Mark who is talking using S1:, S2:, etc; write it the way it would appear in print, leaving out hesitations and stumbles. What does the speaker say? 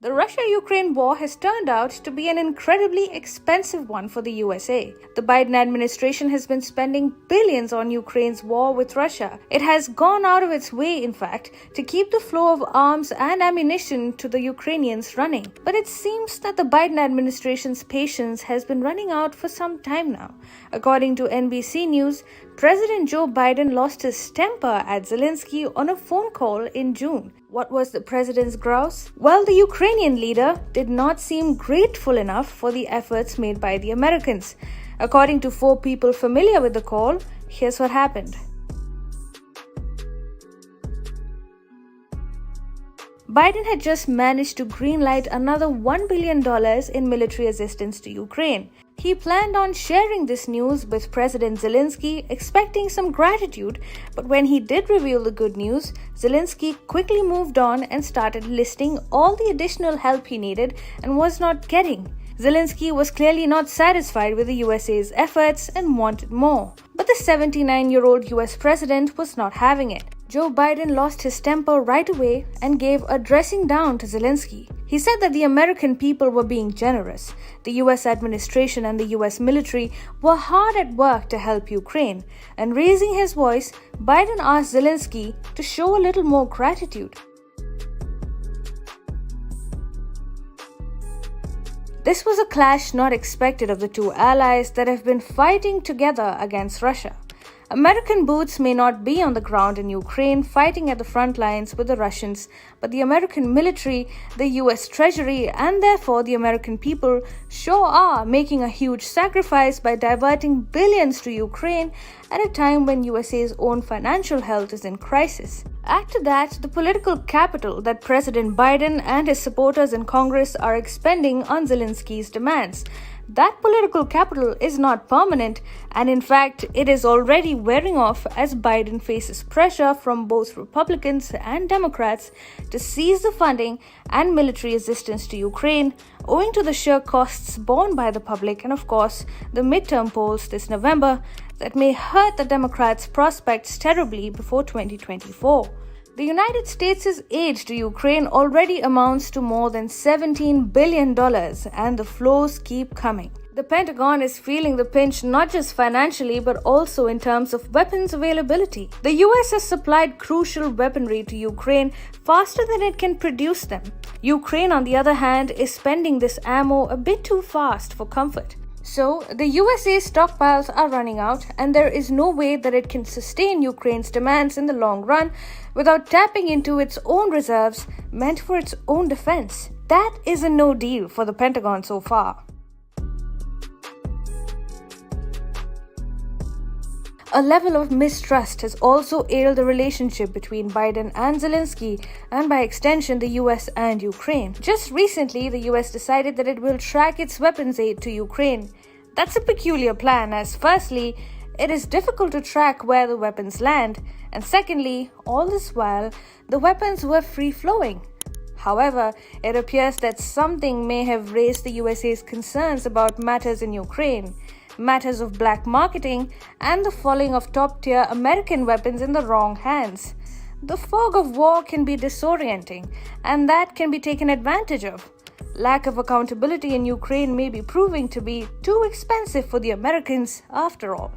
S1: The Russia-Ukraine war has turned out to be an incredibly expensive one for the USA. The Biden administration has been spending billions on Ukraine's war with Russia. It has gone out of its way, in fact, to keep the flow of arms and ammunition to the Ukrainians running. But it seems that the Biden administration's patience has been running out for some time now. According to NBC News, President Joe Biden lost his temper at Zelensky on a phone call in June. What was the president's grouse? Well, the Ukrainian leader did not seem grateful enough for the efforts made by the Americans. According to 4 people familiar with the call, here's what happened. Biden had just managed to greenlight another $1 billion in military assistance to Ukraine. He planned on sharing this news with President Zelensky, expecting some gratitude, but when he did reveal the good news, Zelensky quickly moved on and started listing all the additional help he needed and was not getting. Zelensky was clearly not satisfied with the USA's efforts and wanted more. But the 79-year-old US president was not having it. Joe Biden lost his temper right away and gave a dressing down to Zelensky. He said that the American people were being generous. The US administration and the US military were hard at work to help Ukraine. And raising his voice, Biden asked Zelensky to show a little more gratitude. This was a clash not expected of the two allies that have been fighting together against Russia. American boots may not be on the ground in Ukraine fighting at the front lines with the Russians, but the American military, the US Treasury, and therefore the American people sure are making a huge sacrifice by diverting billions to Ukraine at a time when USA's own financial health is in crisis. Add to that the political capital that President Biden and his supporters in Congress are expending on Zelensky's demands. That political capital is not permanent, and in fact, it is already wearing off as Biden faces pressure from both Republicans and Democrats to cease the funding and military assistance to Ukraine, owing to the sheer costs borne by the public and, of course, the midterm polls this November that may hurt the Democrats' prospects terribly before 2024. The United States' aid to Ukraine already amounts to more than $17 billion, and the flows keep coming. The Pentagon is feeling the pinch not just financially but also in terms of weapons availability. The US has supplied crucial weaponry to Ukraine faster than it can produce them. Ukraine, on the other hand, is spending this ammo a bit too fast for comfort. So, the USA's stockpiles are running out, and there is no way that it can sustain Ukraine's demands in the long run without tapping into its own reserves meant for its own defense. That is a no deal for the Pentagon so far. A level of mistrust has also ailed the relationship between Biden and Zelensky, and by extension the US and Ukraine. Just recently, the US decided that it will track its weapons aid to Ukraine. That's a peculiar plan, as firstly, it is difficult to track where the weapons land, and secondly, all this while, the weapons were free-flowing. However, it appears that something may have raised the USA's concerns about matters in Ukraine. Matters of black marketing, and the falling of top-tier American weapons in the wrong hands. The fog of war can be disorienting, and that can be taken advantage of. Lack of accountability in Ukraine may be proving to be too expensive for the Americans after all.